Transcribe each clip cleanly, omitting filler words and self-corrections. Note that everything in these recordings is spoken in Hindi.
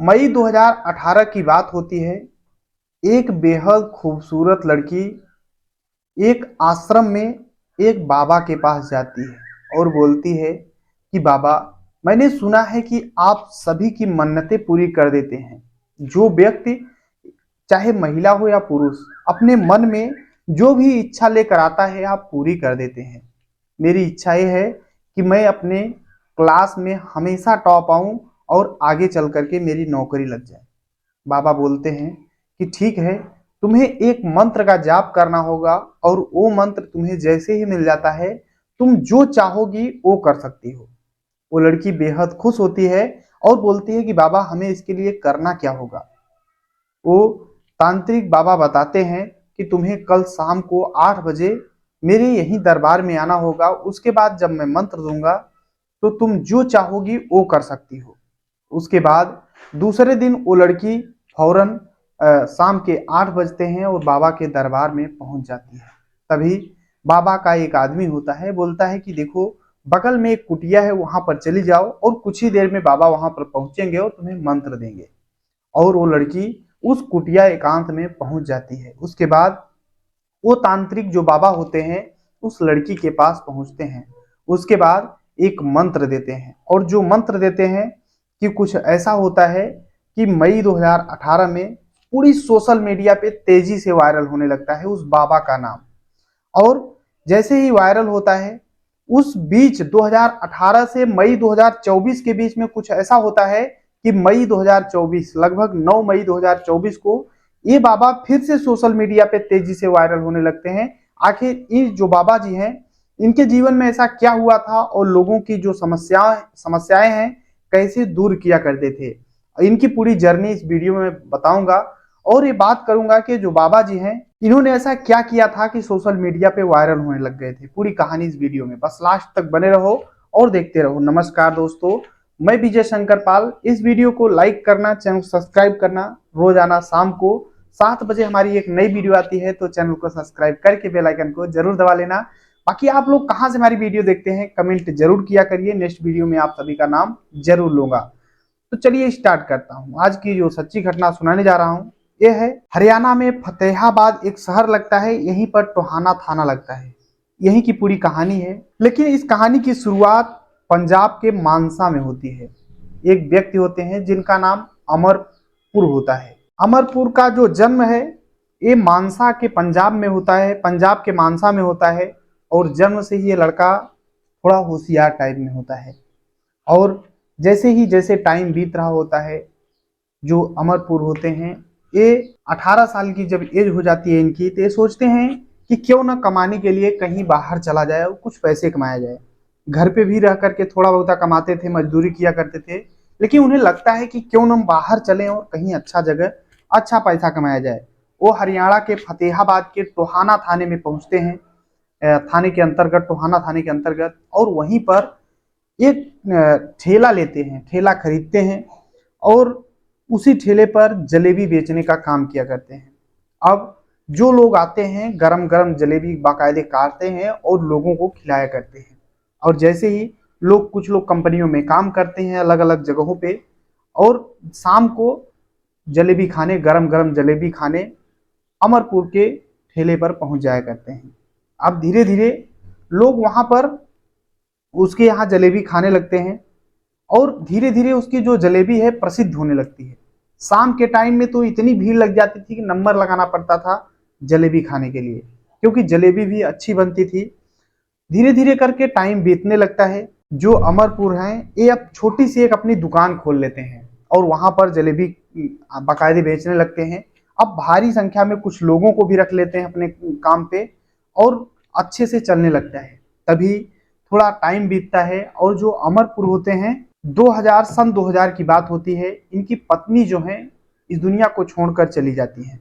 मई 2018 की बात होती है। एक बेहद खूबसूरत लड़की एक आश्रम में एक बाबा के पास जाती है और बोलती है कि बाबा, मैंने सुना है कि आप सभी की मन्नतें पूरी कर देते हैं। जो व्यक्ति, चाहे महिला हो या पुरुष, अपने मन में जो भी इच्छा लेकर आता है आप पूरी कर देते हैं। मेरी इच्छा ये है कि मैं अपने क्लास में हमेशा टॉप आऊं और आगे चल करके मेरी नौकरी लग जाए। बाबा बोलते हैं कि ठीक है, तुम्हें एक मंत्र का जाप करना होगा और वो मंत्र तुम्हें जैसे ही मिल जाता है तुम जो चाहोगी वो कर सकती हो। वो लड़की बेहद खुश होती है और बोलती है कि बाबा, हमें इसके लिए करना क्या होगा। वो तांत्रिक बाबा बताते हैं कि तुम्हें कल शाम को 8 बजे मेरे यहीं दरबार में आना होगा। उसके बाद जब मैं मंत्र दूंगा तो तुम जो चाहोगी वो कर सकती हो। उसके बाद दूसरे दिन वो लड़की फौरन शाम के 8 बजते हैं और बाबा के दरबार में पहुंच जाती है। तभी बाबा का एक आदमी होता है, बोलता है कि देखो, बगल में एक कुटिया है, वहां पर चली जाओ और कुछ ही देर में बाबा वहां पर पहुंचेंगे और तुम्हें मंत्र देंगे। और वो लड़की उस कुटिया एकांत में पहुंच जाती है। उसके बाद वो तांत्रिक जो बाबा होते हैं उस लड़की के पास पहुंचते हैं। उसके बाद एक मंत्र देते हैं और जो मंत्र देते हैं कि कुछ ऐसा होता है कि मई 2018 में पूरी सोशल मीडिया पे तेजी से वायरल होने लगता है उस बाबा का नाम। और जैसे ही वायरल होता है, उस बीच 2018 से मई 2024 के बीच में कुछ ऐसा होता है कि मई 2024 लगभग 9 मई 2024 को ये बाबा फिर से सोशल मीडिया पे तेजी से वायरल होने लगते हैं। आखिर ये जो बाबा जी हैं, इनके जीवन में ऐसा क्या हुआ था और लोगों की जो समस्याएं हैं कैसे दूर किया करते थे, इनकी पूरी जर्नी इस वीडियो में बताऊंगा। और ये बात करूंगा कि जो बाबा जी हैं इन्होंने ऐसा क्या किया था कि सोशल मीडिया पे वायरल होने लग गए थे। पूरी कहानी इस वीडियो में, बस लास्ट तक बने रहो और देखते रहो। नमस्कार दोस्तों, मैं विजय शंकर पाल। इस वीडियो को लाइक करना, चैनल को सब्सक्राइब करना। रोजाना शाम को 7 बजे हमारी एक नई वीडियो आती है, तो चैनल को सब्सक्राइब करके बेल आइकन को जरूर दबा लेना। बाकी आप लोग कहाँ से हमारी वीडियो देखते हैं कमेंट जरूर किया करिए, नेक्स्ट वीडियो में आप सभी का नाम जरूर लूंगा। तो चलिए स्टार्ट करता हूँ। आज की जो सच्ची घटना सुनाने जा रहा हूँ ये है हरियाणा में फतेहाबाद एक शहर लगता है, यहीं पर टोहाना थाना लगता है। यहीं की पूरी कहानी है। लेकिन इस कहानी की शुरुआत पंजाब के मानसा में होती है। एक व्यक्ति होते हैं जिनका नाम अमरपुर होता है। अमरपुर का जो जन्म है ये मानसा के पंजाब में होता है, पंजाब के मानसा में होता है। और जन्म से ही ये लड़का थोड़ा होशियार टाइप में होता है। और जैसे टाइम बीत रहा होता है, जो अमरपुर होते हैं ये 18 साल की जब एज हो जाती है इनकी, तो ये सोचते हैं कि क्यों ना कमाने के लिए कहीं बाहर चला जाए और कुछ पैसे कमाया जाए। घर पे भी रह करके थोड़ा बहुत कमाते थे, मजदूरी किया करते थे, लेकिन उन्हें लगता है कि क्यों ना हम बाहर चलें और कहीं अच्छा जगह अच्छा पैसा कमाया जाए। वो हरियाणा के फतेहाबाद के टोहाना थाने में पहुंचते हैं, थाने के अंतर्गत, टोहाना थाने के अंतर्गत। और वहीं पर एक ठेला लेते हैं, ठेला खरीदते हैं और उसी ठेले पर जलेबी बेचने का काम किया करते हैं। अब जो लोग आते हैं गरम गरम जलेबी बाकायदे काटते हैं और लोगों को खिलाया करते हैं। और जैसे ही लोग, कुछ लोग कंपनियों में काम करते हैं अलग अलग जगहों पे, और शाम को जलेबी खाने, गरम गरम जलेबी खाने अमरपुर के ठेले पर पहुंच जाया करते हैं। अब धीरे धीरे लोग वहां पर उसके यहाँ जलेबी खाने लगते हैं और धीरे धीरे उसकी जो जलेबी है प्रसिद्ध होने लगती है। शाम के टाइम में तो इतनी भीड़ लग जाती थी कि नंबर लगाना पड़ता था जलेबी खाने के लिए, क्योंकि जलेबी भी अच्छी बनती थी। धीरे धीरे करके टाइम बीतने लगता है। जो अमरपुर हैं ये अब छोटी सी एक अपनी दुकान खोल लेते हैं और वहां पर जलेबी बाकायदे बेचने लगते हैं। अब भारी संख्या में कुछ लोगों को भी रख लेते हैं अपने काम पे और अच्छे से चलने लगता है। तभी थोड़ा टाइम बीतता है और जो अमरपुर होते हैं, 2000 की बात होती है। इनकी पत्नी जो है इस दुनिया को छोड़कर चली जाती है।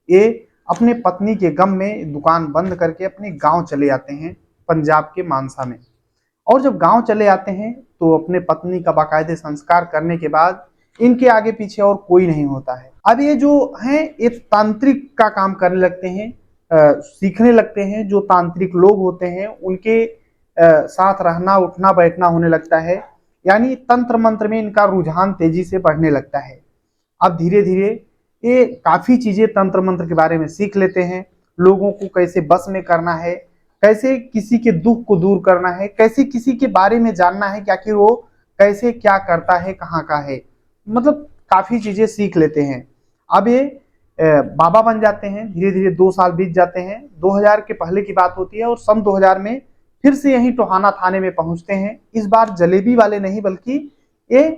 ये अपने पत्नी के गम में दुकान बंद करके अपने गांव चले आते हैं, पंजाब के मानसा में। और जब गांव चले आते हैं तो अपने पत्नी का बाकायदे संस्कार करने के बाद इनके आगे पीछे और कोई नहीं होता है। अब ये जो हैं ये तांत्रिक का काम करने लगते हैं, सीखने लगते हैं। जो तांत्रिक लोग होते हैं उनके साथ रहना, उठना बैठना होने लगता है। यानी तंत्र मंत्र में इनका रुझान तेजी से बढ़ने लगता है। अब धीरे धीरे ये काफी चीजें तंत्र मंत्र के बारे में सीख लेते हैं, लोगों को कैसे बस में करना है, कैसे किसी के दुख को दूर करना है, कैसे किसी के बारे में जानना है कि आखिर वो कैसे क्या करता है, कहाँ का है, मतलब काफी चीजें सीख लेते हैं। अब ये बाबा बन जाते हैं। धीरे धीरे 2 साल बीत जाते हैं, 2000 के पहले की बात होती है और सन 2000 में फिर से यही टोहाना थाने में पहुंचते हैं। इस बार जलेबी वाले नहीं बल्कि ये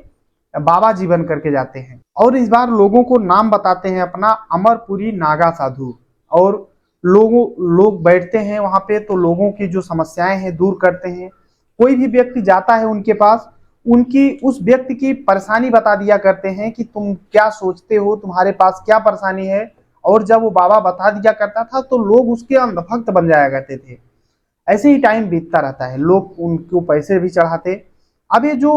बाबा जी बन करके जाते हैं और इस बार लोगों को नाम बताते हैं अपना, अमरपुरी नागा साधु। और लोग बैठते हैं वहां पे तो लोगों की जो समस्याएं हैं दूर करते हैं। कोई भी व्यक्ति जाता है उनके पास, उनकी उस व्यक्ति की परेशानी बता दिया करते हैं कि तुम क्या सोचते हो, तुम्हारे पास क्या परेशानी है। और जब वो बाबा बता दिया करता था तो लोग उसके अंधभक्त बन जाया करते थे। ऐसे ही टाइम बीतता रहता है, लोग उनको पैसे भी चढ़ाते। अब ये जो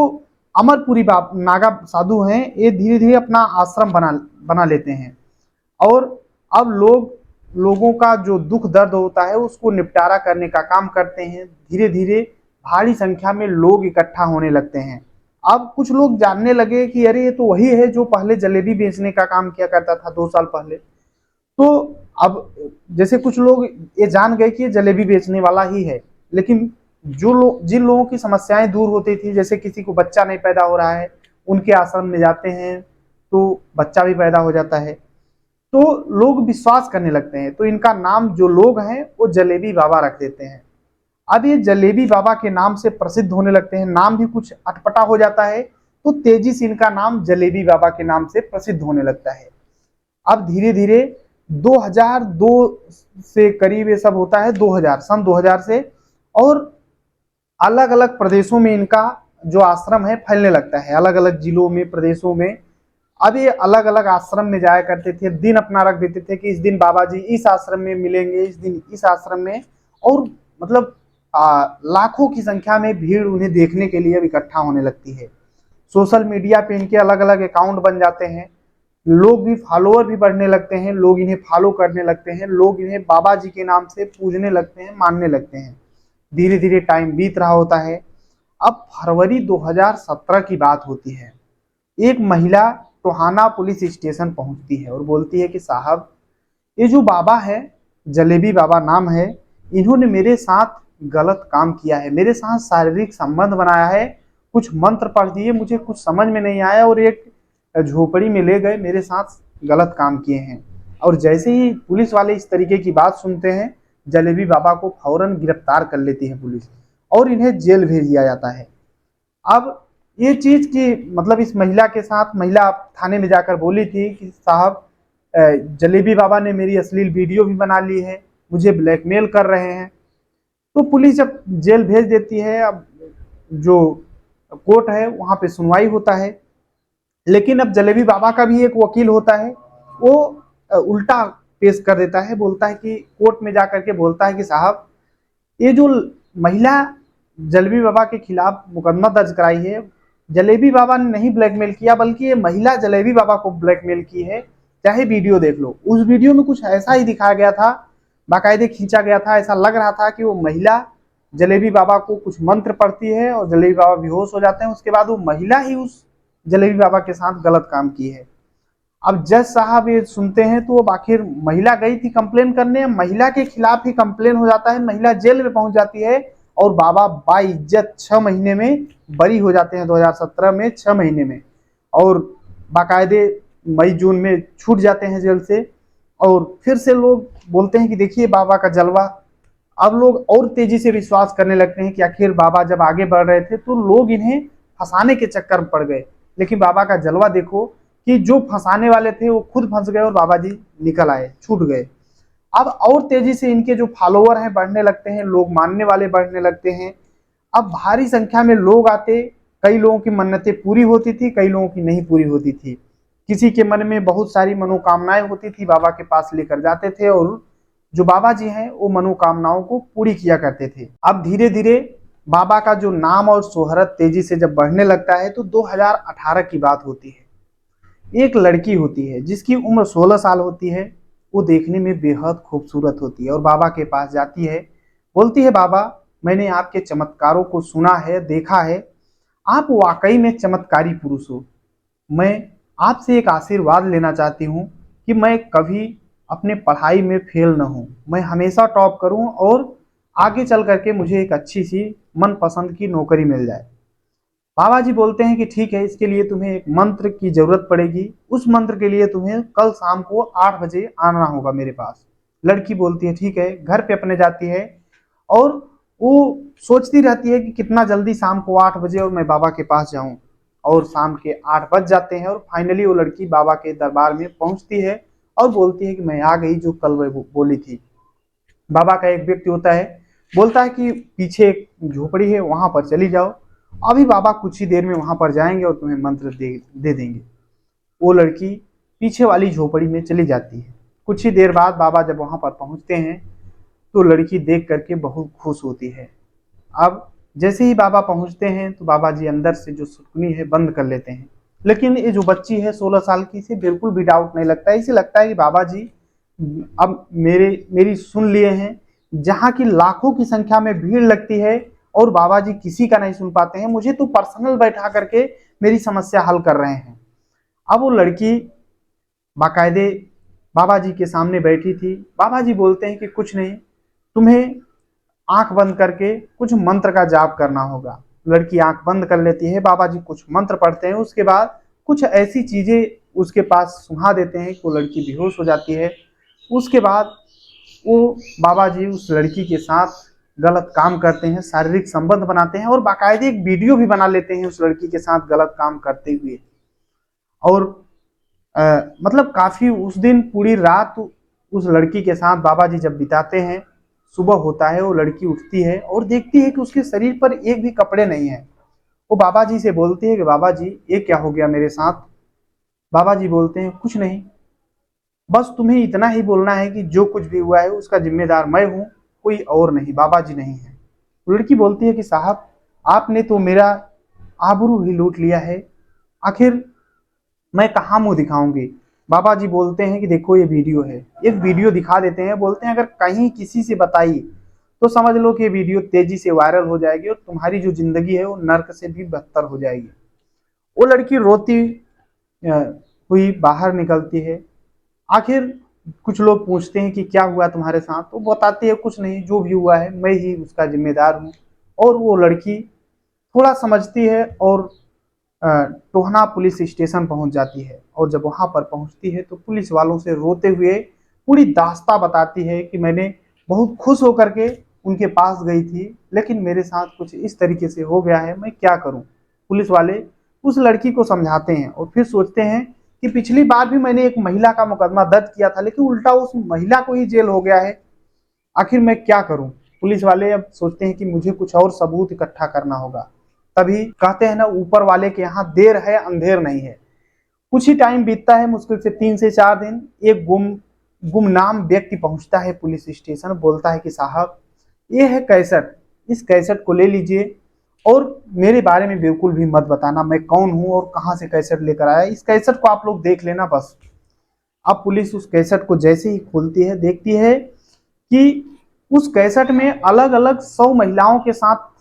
अमरपुरी नागा साधु हैं, ये धीरे धीरे अपना आश्रम बना लेते हैं और अब लोगों का जो दुख दर्द होता है उसको निपटारा करने का काम करते हैं। धीरे धीरे भारी संख्या में लोग इकट्ठा होने लगते हैं। अब कुछ लोग जानने लगे कि अरे ये तो वही है जो पहले जलेबी बेचने का काम किया करता था 2 साल पहले। तो अब जैसे कुछ लोग ये जान गए कि ये जलेबी बेचने वाला ही है, लेकिन जिन लोगों की समस्याएं दूर होती थी, जैसे किसी को बच्चा नहीं पैदा हो रहा है, उनके आश्रम में जाते हैं तो बच्चा भी पैदा हो जाता है, तो लोग विश्वास करने लगते हैं। तो इनका नाम जो लोग हैं वो जलेबी बाबा रख देते हैं। अब ये जलेबी बाबा के नाम से प्रसिद्ध होने लगते हैं, नाम भी कुछ अटपटा हो जाता है तो तेजी से इनका नाम जलेबी बाबा के नाम से प्रसिद्ध होने लगता है। अब धीरे धीरे 2002 से करीब ये सब होता है, 2000 सन 2000 से, और अलग अलग प्रदेशों में इनका जो आश्रम है फैलने लगता है, अलग अलग जिलों में, प्रदेशों में। अब ये अलग अलग आश्रम में जाया करते थे, दिन अपना रख देते थे कि इस दिन बाबा जी इस आश्रम में मिलेंगे, इस दिन इस आश्रम में। और मतलब लाखों की संख्या में भीड़ उन्हें देखने के लिए अब इकट्ठा होने लगती है। सोशल मीडिया पे इनके अलग अलग अकाउंट बन जाते हैं, लोग भी फॉलोअर भी बढ़ने लगते हैं, लोग इन्हें फॉलो करने लगते हैं, लोग इन्हें बाबा जी के नाम से पूजने लगते हैं, मानने लगते हैं। धीरे धीरे टाइम बीत रहा होता है। अब फरवरी 2017 की बात होती है। एक महिला टोहाना पुलिस स्टेशन पहुंचती है और बोलती है कि साहब, ये जो बाबा है, जलेबी बाबा नाम है, इन्होंने मेरे साथ गलत काम किया है, मेरे साथ शारीरिक संबंध बनाया है, कुछ मंत्र पढ़ दिए, मुझे कुछ समझ में नहीं आया और एक झोपड़ी में ले गए, मेरे साथ गलत काम किए हैं। और जैसे ही पुलिस वाले इस तरीके की बात सुनते हैं, जलेबी बाबा को फौरन गिरफ्तार कर लेती है पुलिस और इन्हें जेल भेज दिया जाता है। अब ये चीज की मतलब इस महिला के साथ, महिला थाने में जाकर बोली थी कि साहब, जलेबी बाबा ने मेरी अश्लील वीडियो भी बना ली है, मुझे ब्लैकमेल कर रहे हैं। तो पुलिस जब जेल भेज देती है, अब जो कोर्ट है वहां पे सुनवाई होता है। लेकिन अब जलेबी बाबा का भी एक वकील होता है, वो उल्टा पेश कर देता है, बोलता है कि कोर्ट में जाकर के बोलता है कि साहब, ये जो महिला जलेबी बाबा के खिलाफ मुकदमा दर्ज कराई है, जलेबी बाबा ने नहीं ब्लैकमेल किया बल्कि ये महिला जलेबी बाबा को ब्लैकमेल की है। चाहे वीडियो देख लो, उस वीडियो में कुछ ऐसा ही दिखाया गया था, बाकायदे खींचा गया था, ऐसा लग रहा था कि वो महिला जलेबी बाबा को कुछ मंत्र पढ़ती है और जलेबी बाबा बेहोश हो जाते हैं, उसके बाद वो महिला ही उस जलेबी बाबा के साथ गलत काम की है। अब जज साहब ये सुनते हैं तो आखिर महिला गई थी कंप्लेन करने, महिला के खिलाफ ही कंप्लेन हो जाता है, महिला जेल में पहुंच जाती है और बाबा बाइज्जत 6 महीने में बरी हो जाते हैं, 2017 में 6 महीने में, और बाकायदे मई जून में छूट जाते हैं जेल से। और फिर से लोग बोलते हैं कि देखिए बाबा का जलवा। अब लोग और तेजी से विश्वास करने लगते हैं कि आखिर बाबा जब आगे बढ़ रहे थे तो लोग इन्हें फंसाने के चक्कर में पड़ गए, लेकिन बाबा का जलवा देखो कि जो फंसाने वाले थे वो खुद फंस गए और बाबा जी निकल आए, छूट गए। अब और तेजी से इनके जो फॉलोअर हैं बढ़ने लगते हैं, लोग मानने वाले बढ़ने लगते हैं। अब भारी संख्या में लोग आते, कई लोगों की मन्नतें पूरी होती थी, कई लोगों की नहीं पूरी होती थी। किसी के मन में बहुत सारी मनोकामनाएं होती थी, बाबा के पास लेकर जाते थे और जो बाबा जी हैं वो मनोकामनाओं को पूरी किया करते थे। अब धीरे धीरे बाबा का जो नाम और शोहरत तेजी से जब बढ़ने लगता है तो 2018 की बात होती है। एक लड़की होती है जिसकी उम्र 16 साल होती है, वो देखने में बेहद खूबसूरत होती है और बाबा के पास जाती है, बोलती है बाबा, मैंने आपके चमत्कारों को सुना है, देखा है, आप वाकई में चमत्कारी पुरुष हो। मैं आपसे एक आशीर्वाद लेना चाहती हूँ कि मैं कभी अपने पढ़ाई में फेल न हूँ, मैं हमेशा टॉप करूँ और आगे चल करके मुझे एक अच्छी सी मनपसंद की नौकरी मिल जाए। बाबा जी बोलते हैं कि ठीक है, इसके लिए तुम्हें एक मंत्र की जरूरत पड़ेगी। उस मंत्र के लिए तुम्हें कल शाम को 8 बजे आना होगा मेरे पास। लड़की बोलती है ठीक है, घर पे अपने जाती है और वो सोचती रहती है कि कितना जल्दी शाम को 8 बजे और मैं बाबा के पास जाऊं। और शाम के 8 बज जाते हैं और फाइनली वो लड़की बाबा के दरबार में पहुंचती है और बोलती है कि मैं आ गई जो कल वह बोली थी। बाबा का एक व्यक्ति होता है, बोलता है कि पीछे एक झोपड़ी है वहां पर चली जाओ, अभी बाबा कुछ ही देर में वहां पर जाएंगे और तुम्हें मंत्र दे देंगे। वो लड़की पीछे वाली झोपड़ी में चली जाती है। कुछ ही देर बाद बाबा जब वहां पर पहुंचते हैं तो लड़की देख करके बहुत खुश होती है। अब जैसे ही बाबा पहुंचते हैं तो बाबा जी अंदर से जो सुटनी है बंद कर लेते हैं। लेकिन ये जो बच्ची है 16 साल की, इसे बिल्कुल भी डाउट नहीं लगता है। इसे लगता है कि बाबा जी अब मेरी सुन लिए हैं। जहाँ की लाखों की संख्या में भीड़ लगती है और बाबा जी किसी का नहीं सुन पाते हैं, मुझे तो पर्सनल बैठा करके मेरी समस्या हल कर रहे हैं। अब वो लड़की बाकायदे बाबा जी के सामने बैठी थी। बाबा जी बोलते हैं कि कुछ नहीं, तुम्हें आंख बंद करके कुछ मंत्र का जाप करना होगा। लड़की आंख बंद कर लेती है, बाबा जी कुछ मंत्र पढ़ते हैं, उसके बाद कुछ ऐसी चीजें उसके पास सुहा देते हैं कि वो लड़की बेहोश हो जाती है। उसके बाद वो बाबा जी उस लड़की के साथ गलत काम करते हैं, शारीरिक संबंध बनाते हैं और बाकायदे एक वीडियो भी बना लेते हैं उस लड़की के साथ गलत काम करते हुए। और मतलब काफी उस दिन पूरी रात उस लड़की के साथ बाबा जी जब बिताते हैं। सुबह होता है, वो लड़की उठती है और देखती है कि उसके शरीर पर एक भी कपड़े नहीं है। वो बाबा जी से बोलती है कि बाबा जी ये क्या हो गया मेरे साथ। बाबा जी बोलते हैं कुछ नहीं, बस तुम्हें इतना ही बोलना है कि जो कुछ भी हुआ है उसका जिम्मेदार मैं हूँ, कोई और नहीं, बाबा जी नहीं है। लड़की बोलती है कि साहब आपने तो मेरा आबरू ही लूट लिया है, आखिर मैं कहाँ मुंह दिखाऊंगी। बाबा जी बोलते हैं कि देखो ये वीडियो है। एक वीडियो दिखा देते हैं, बोलते हैं अगर कहीं किसी से बताई तो समझ लो कि ये वीडियो तेजी से वायरल हो जाएगी और तुम्हारी जो जिंदगी है वो नर्क से भी बदतर हो जाएगी। वो लड़की रोती हुई बाहर निकलती है। आखिर कुछ लोग पूछते हैं कि क्या हुआ तुम्हारे साथ, तो बताती है कुछ नहीं, जो भी हुआ है मैं ही उसका जिम्मेदार हूँ। और वो लड़की थोड़ा समझती है और टोहना पुलिस स्टेशन पहुंच जाती है। और जब वहां पर पहुंचती है तो पुलिस वालों से रोते हुए पूरी दास्तां बताती है कि मैंने बहुत खुश होकर के उनके पास गई थी, लेकिन मेरे साथ कुछ इस तरीके से हो गया है, मैं क्या करूं। पुलिस वाले उस लड़की को समझाते हैं और फिर सोचते हैं कि पिछली बार भी मैंने एक महिला का मुकदमा दर्ज किया था, लेकिन उल्टा उस महिला को ही जेल हो गया है, आखिर मैं क्या करूं। पुलिस वाले अब सोचते हैं कि मुझे कुछ और सबूत इकट्ठा करना होगा। तभी कहते हैं ना, ऊपर वाले के यहाँ देर है अंधेर नहीं है। कुछ ही टाइम बीतता है, मुश्किल से 3 से 4 दिन। एक गुमनाम व्यक्ति पहुंचता है पुलिस स्टेशन, बोलता है कि साहब ये है कैसेट, इस कैसेट को ले लीजिए और मेरे बारे में बिल्कुल भी मत बताना मैं कौन हूं और कहां से कैसेट लेकर आया, इस कैसेट को आप लोग देख लेना बस। अब पुलिस उस कैसेट को जैसे ही खोलती है, देखती है कि उस कैसेट में अलग अलग 100 महिलाओं के साथ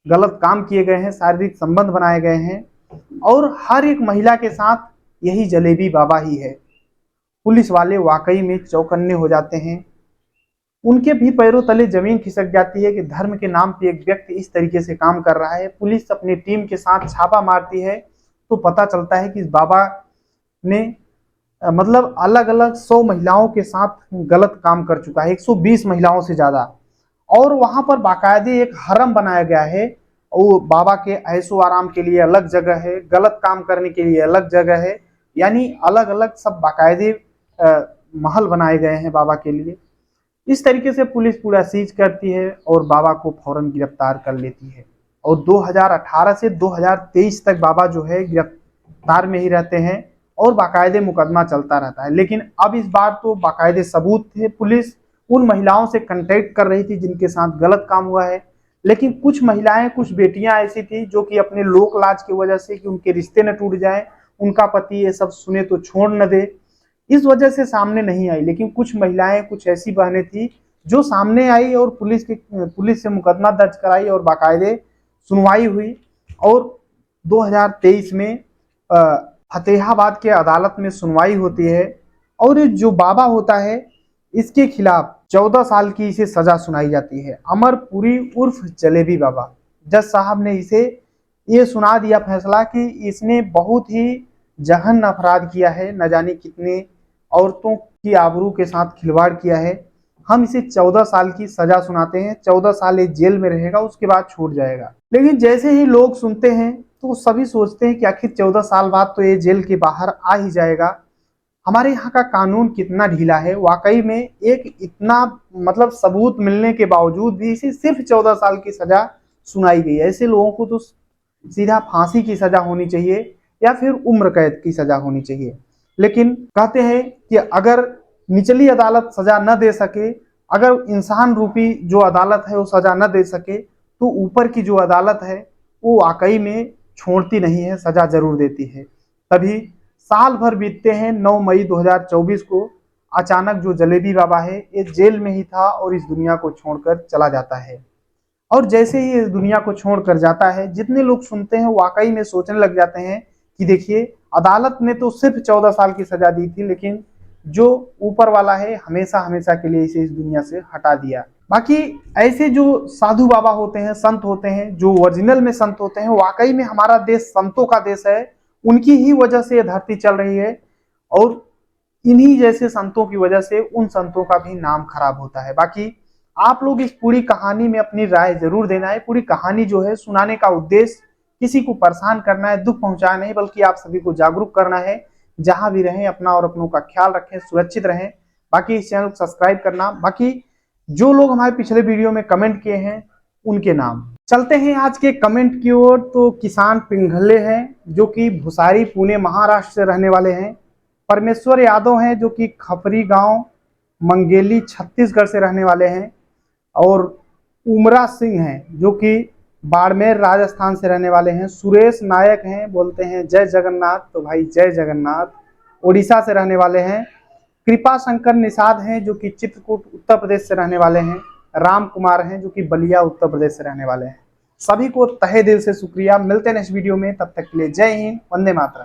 गलत काम किए गए हैं, शारीरिक संबंध बनाए गए हैं और हर एक महिला के साथ यही जलेबी बाबा ही है। पुलिस वाले वाकई में चौकन्ने हो जाते हैं। उनके भी पैरों तले जमीन खिसक जाती है कि धर्म के नाम पे एक व्यक्ति इस तरीके से काम कर रहा है। पुलिस अपनी टीम के साथ छापा मारती है तो पता चलता है कि इस बाबा ने मतलब अलग अलग 100 महिलाओं के साथ गलत काम कर चुका है, 120 महिलाओं से ज्यादा। और वहां पर बाकायदे एक हरम बनाया गया है। वो बाबा के ऐशो आराम के लिए अलग जगह है, गलत काम करने के लिए अलग जगह है, यानी अलग अलग सब बाकायदे महल बनाए गए हैं बाबा के लिए। इस तरीके से पुलिस पूरा सीज करती है और बाबा को फौरन गिरफ्तार कर लेती है। और 2018 से 2023 तक बाबा जो है गिरफ्तार में ही रहते हैं और बाकायदे मुकदमा चलता रहता है। लेकिन अब इस बार तो बाकायदे सबूत थे, पुलिस उन महिलाओं से कांटेक्ट कर रही थी जिनके साथ गलत काम हुआ है। लेकिन कुछ महिलाएं, कुछ बेटियां ऐसी थी जो कि अपने लोक लाज की वजह से कि उनके रिश्ते न टूट जाए, उनका पति ये सब सुने तो छोड़ न दे, इस वजह से सामने नहीं आई। लेकिन कुछ महिलाएं, कुछ ऐसी बहनें थी जो सामने आई और पुलिस से मुकदमा दर्ज कराई और बाकायदे सुनवाई हुई। और 2023 में फतेहाबाद के अदालत में सुनवाई होती है और ये जो बाबा होता है इसके खिलाफ 14 साल की इसे सजा सुनाई जाती है। अमरपुरी उर्फ जलेबी बाबा, जज साहब ने इसे ये सुना दिया फैसला कि इसने बहुत ही जघन्य अपराध किया है, न जाने कितने औरतों की आबरू के साथ खिलवाड़ किया है। हम इसे 14 साल की सजा सुनाते हैं, 14 साल ये जेल में रहेगा, उसके बाद छूट जाएगा। लेकिन जैसे ही लोग सुनते हैं तो सभी सोचते हैं कि आखिर 14 साल बाद तो ये जेल के बाहर आ ही जाएगा। हमारे यहाँ का कानून कितना ढीला है। वाकई में एक इतना मतलब सबूत मिलने के बावजूद भी इसे सिर्फ 14 साल की सजा सुनाई गई। ऐसे लोगों को तो सीधा फांसी की सजा होनी चाहिए या फिर उम्र कैद की सजा होनी चाहिए। लेकिन कहते हैं कि अगर निचली अदालत सजा न दे सके, अगर इंसान रूपी जो अदालत है वो सजा न दे सके, तो ऊपर की जो अदालत है वो वाकई में छोड़ती नहीं है, सजा जरूर देती है। तभी साल भर बीतते हैं, 9 मई 2024 को अचानक जो जलेबी बाबा है ये जेल में ही था और इस दुनिया को छोड़कर चला जाता है। और जैसे ही इस दुनिया को छोड़कर जाता है, जितने लोग सुनते हैं वाकई में सोचने लग जाते हैं कि देखिए, अदालत ने तो सिर्फ 14 साल की सजा दी थी, लेकिन जो ऊपर वाला है हमेशा हमेशा के लिए इसे इस दुनिया से हटा दिया। बाकी ऐसे जो साधु बाबा होते हैं, संत होते हैं, जो ओरिजिनल में संत होते हैं, वाकई में हमारा देश संतों का देश है। उनकी ही वजह से धरती चल रही है और इन्हीं जैसे संतों की वजह से उन संतों का भी नाम खराब होता है। बाकी आप लोग इस पूरी कहानी में अपनी राय जरूर देना है। पूरी कहानी जो है सुनाने का उद्देश्य किसी को परेशान करना है, दुख पहुंचाना नहीं, बल्कि आप सभी को जागरूक करना है। जहां भी रहें अपना और अपनों का ख्याल रखें, सुरक्षित रहें। बाकी इस चैनल को सब्सक्राइब करना। बाकी जो लोग हमारे पिछले वीडियो में कमेंट किए हैं उनके नाम। चलते हैं आज के कमेंट की ओर। तो किसान पिंघले हैं जो कि भुसारी पुणे महाराष्ट्र से रहने वाले हैं। परमेश्वर यादव हैं जो कि खपरी गांव मंगेली छत्तीसगढ़ से रहने वाले हैं। और उमरा सिंह हैं जो कि बाड़मेर राजस्थान से रहने वाले हैं। सुरेश नायक हैं, बोलते हैं जय जगन्नाथ, तो भाई जय जगन्नाथ, उड़ीसा से रहने वाले हैं। कृपा शंकर निषाद हैं जो कि चित्रकूट उत्तर प्रदेश से रहने वाले हैं। राम कुमार हैं जो कि बलिया उत्तर प्रदेश से रहने वाले हैं। सभी को तहे दिल से शुक्रिया। मिलते हैं नेक्स्ट वीडियो में, तब तक के लिए जय हिंद, वंदे मातरम।